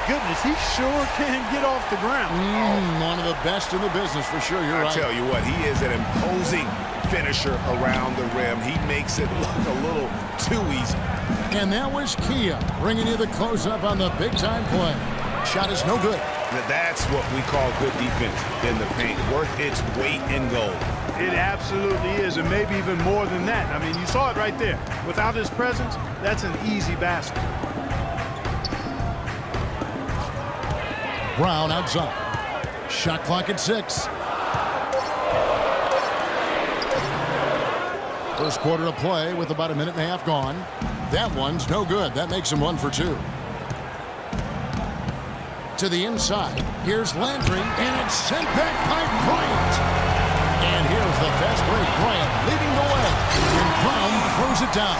goodness, he sure can get off the ground. One of the best in the business for sure. You're right. I tell you what, he is an imposing finisher around the rim. He makes it look a little too easy. And that was Kia bringing you the close-up on the big-time play. Shot is no good. That's what we call good defense in the paint. Worth its weight in gold. It absolutely is, and maybe even more than that. I mean, you saw it right there. Without his presence, that's an easy basket. Brown outside. Shot clock at 6. First quarter of play with about a minute and a half gone. That one's no good. That makes him 1 for 2. To the inside. Here's Landry, and it's sent back by Bryant. And here's the fast break. Bryant leading the way. And Brown throws it down.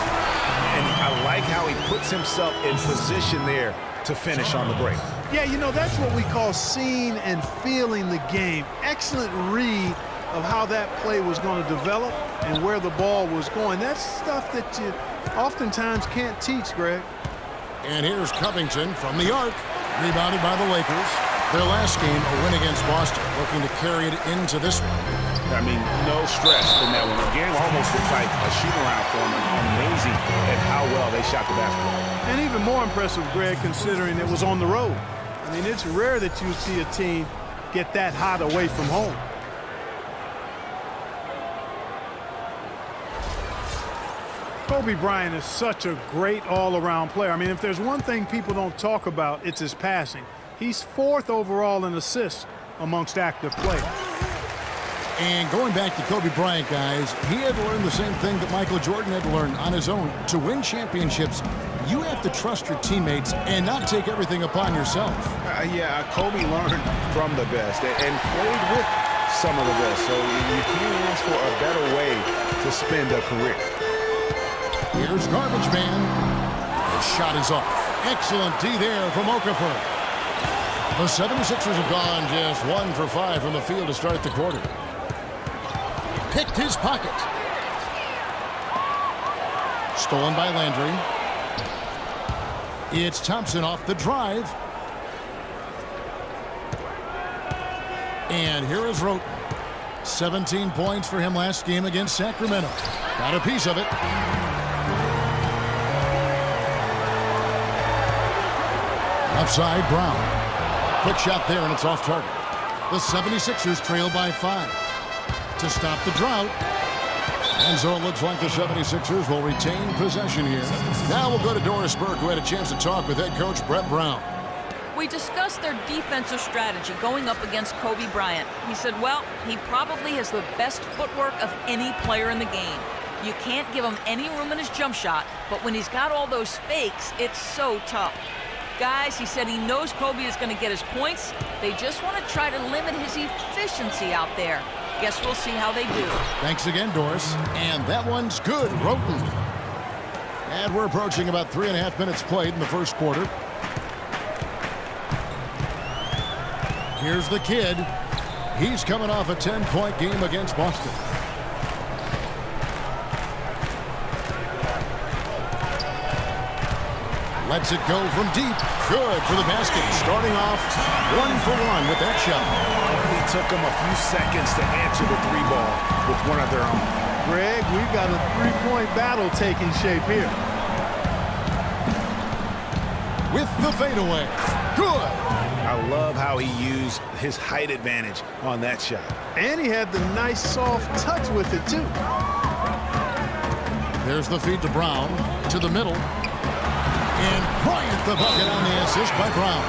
And I like how he puts himself in position there to finish on the break. Yeah, you know, that's what we call seeing and feeling the game. Excellent read of how that play was going to develop and where the ball was going. That's stuff that you oftentimes can't teach, Greg. And here's Covington from the arc. Rebounded by the Lakers. Their last game, a win against Boston, looking to carry it into this one. I mean, no stress in that one. Again, almost looks like a shoot-around for them. Amazing at how well they shot the basketball. And even more impressive, Greg, considering it was on the road. I mean, it's rare that you see a team get that hot away from home. Kobe Bryant is such a great all-around player. I mean, if there's one thing people don't talk about, it's his passing. He's 4th overall in assists amongst active players. And going back to Kobe Bryant, guys, he had to learn the same thing that Michael Jordan had to learn on his own. To win championships, you have to trust your teammates and not take everything upon yourself. Kobe learned from the best and played with some of the best. So you can't ask for a better way to spend a career. Here's Garbage Man. The shot is off. Excellent D there from Okafor. The 76ers have gone just 1 for 5 from the field to start the quarter. Picked his pocket. Stolen by Landry. It's Thompson off the drive. And here is Roten. 17 points for him last game against Sacramento. Got a piece of it. Outside, Brown. Quick shot there, and it's off target. The 76ers trail by 5. To stop the drought. And so it looks like the 76ers will retain possession here. Now we'll go to Doris Burke, who had a chance to talk with head coach Brett Brown. We discussed their defensive strategy going up against Kobe Bryant. He said, well, he probably has the best footwork of any player in the game. You can't give him any room in his jump shot, but when he's got all those fakes, it's so tough. Guys, he said he knows Kobe is going to get his points. They just want to try to limit his efficiency out there. Guess we'll see how they do. Thanks again, Doris. And that one's good. Roten. And we're approaching about 3.5 minutes played in the first quarter. Here's the kid. He's coming off a 10-point game against Boston. Lets it go from deep. Good for the basket. Starting off 1 for 1 with that shot. It took them a few seconds to answer the 3-ball with one of their own. Greg, we've got a 3-point battle taking shape here. With the fadeaway. Good. I love how he used his height advantage on that shot. And he had the nice soft touch with it, too. There's the feed to Brown. To the middle. And Bryant the bucket on the assist by Brown.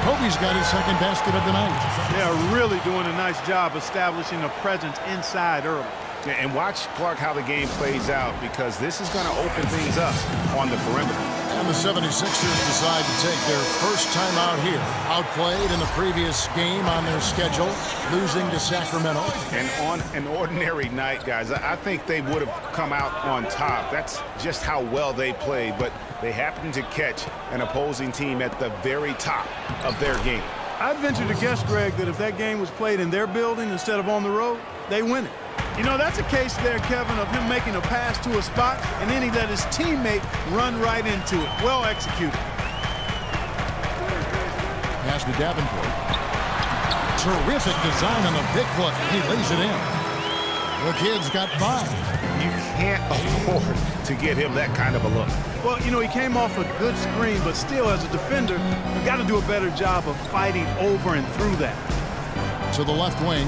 Kobe's got his second basket of the night. They are really doing a nice job establishing a presence inside early. Yeah, and watch, Clark, how the game plays out, because this is going to open things up on the perimeter. And the 76ers decide to take their first time out here. Outplayed in the previous game on their schedule, losing to Sacramento. And on an ordinary night, guys, I think they would have come out on top. That's just how well they played, but they happened to catch an opposing team at the very top of their game. I'd venture to guess, Greg, that if that game was played in their building instead of on the road, they win it. You know, that's a case there, Kevin, of him making a pass to a spot, and then he let his teammate run right into it. Well executed. Pass to Davenport. Terrific design on the big play. He lays it in. The kid's got 5. You can't afford to get him that kind of a look. Well, you know, he came off a good screen, but still, as a defender, you've got to do a better job of fighting over and through that. To the left wing.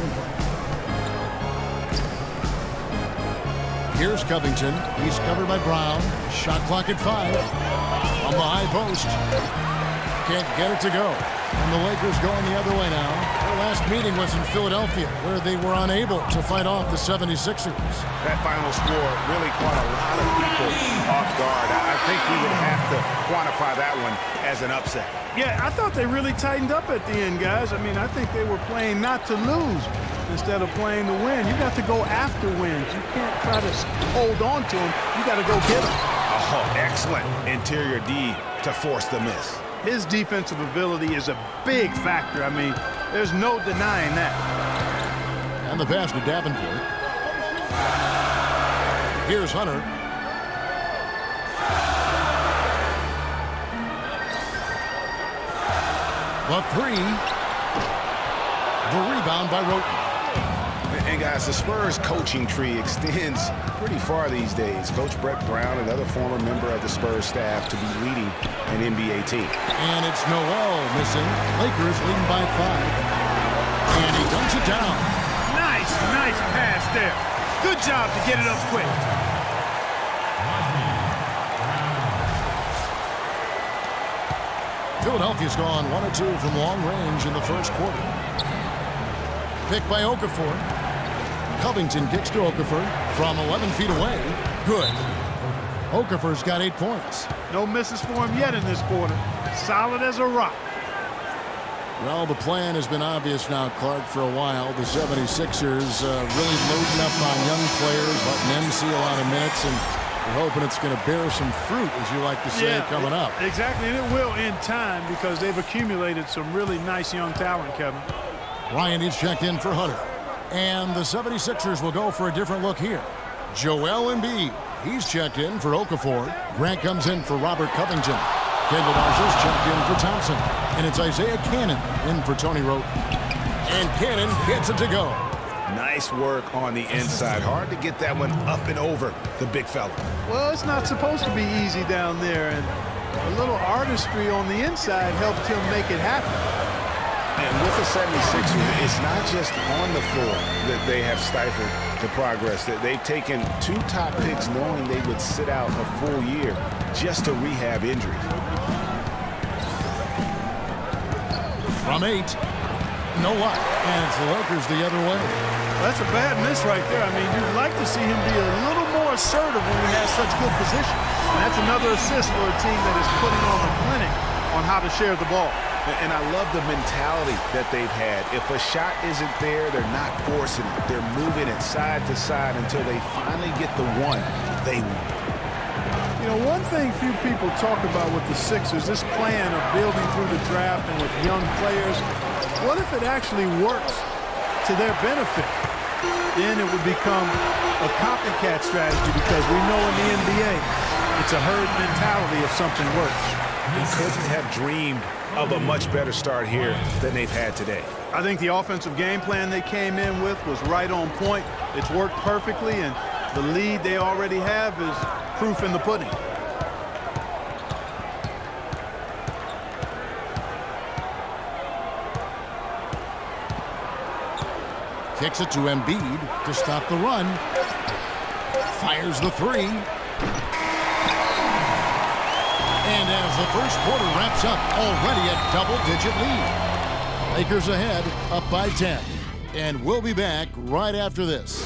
Here's Covington. He's covered by Brown. Shot clock at 5. On the high post. Can't get it to go. And the Lakers going the other way now. Their last meeting was in Philadelphia, where they were unable to fight off the 76ers. That final score really caught a lot of people off guard. I think we would have to quantify that one as an upset. Yeah, I thought they really tightened up at the end, guys. I mean, I think they were playing not to lose instead of playing to win. You got to go after wins. You can't try to hold on to them. You got to go get them. Oh, excellent interior D to force the miss. His defensive ability is a big factor. I mean, there's no denying that. And the pass to Davenport. Here's Hunter. The 3. The rebound by Roten. And guys, the Spurs coaching tree extends pretty far these days. Coach Brett Brown, another former member of the Spurs staff, to be leading an NBA team. And it's Noel missing. Lakers leading by 5. And he dunks it down. Nice pass there. Good job to get it up quick. Philadelphia's gone 1 of 2 from long range in the first quarter. Picked by Okafor. Covington kicks to Okafor from 11 feet away. Good. Okafor's got 8 points. No misses for him yet in this quarter. Solid as a rock. Well, the plan has been obvious now, Clark, for a while. The 76ers really loading up on young players, letting them see a lot of minutes, and we're hoping it's going to bear some fruit, as you like to say, coming up. Exactly, and it will in time because they've accumulated some really nice young talent, Kevin. Bryant is checked in for Hunter. And the 76ers will go for a different look here. Joel Embiid, he's checked in for Okafor. Grant comes in for Robert Covington. Kendall Marshall's checked in for Thompson. And it's Isaiah Cannon in for Tony Roten. And Cannon gets it to go. Nice work on the inside. Hard to get that one up and over the big fella. Well, it's not supposed to be easy down there, and a little artistry on the inside helped him make it happen. And with the 76ers, it's not just on the floor that they have stifled the progress. That they've taken 2 top picks knowing they would sit out a full year just to rehab injuries. From 8. No luck. And it's the Lakers the other way. That's a bad miss right there. I mean, you'd like to see him be a little more assertive when he has such good position. And that's another assist for a team that is putting on a clinic on how to share the ball. And I love the mentality that they've had. If a shot isn't there, they're not forcing it. They're moving it side to side until they finally get the one they want. You know, one thing few people talk about with the Sixers, this plan of building through the draft and with young players, what if it actually works to their benefit? Then it would become a copycat strategy because we know in the NBA, it's a herd mentality if something works. They couldn't have dreamed of a much better start here than they've had today. I think the offensive game plan they came in with was right on point. It's worked perfectly, and the lead they already have is proof in the pudding. Kicks it to Embiid to stop the run. Fires the 3. And as the first quarter wraps up, already a double-digit lead. Lakers ahead, up by 10. And we'll be back right after this.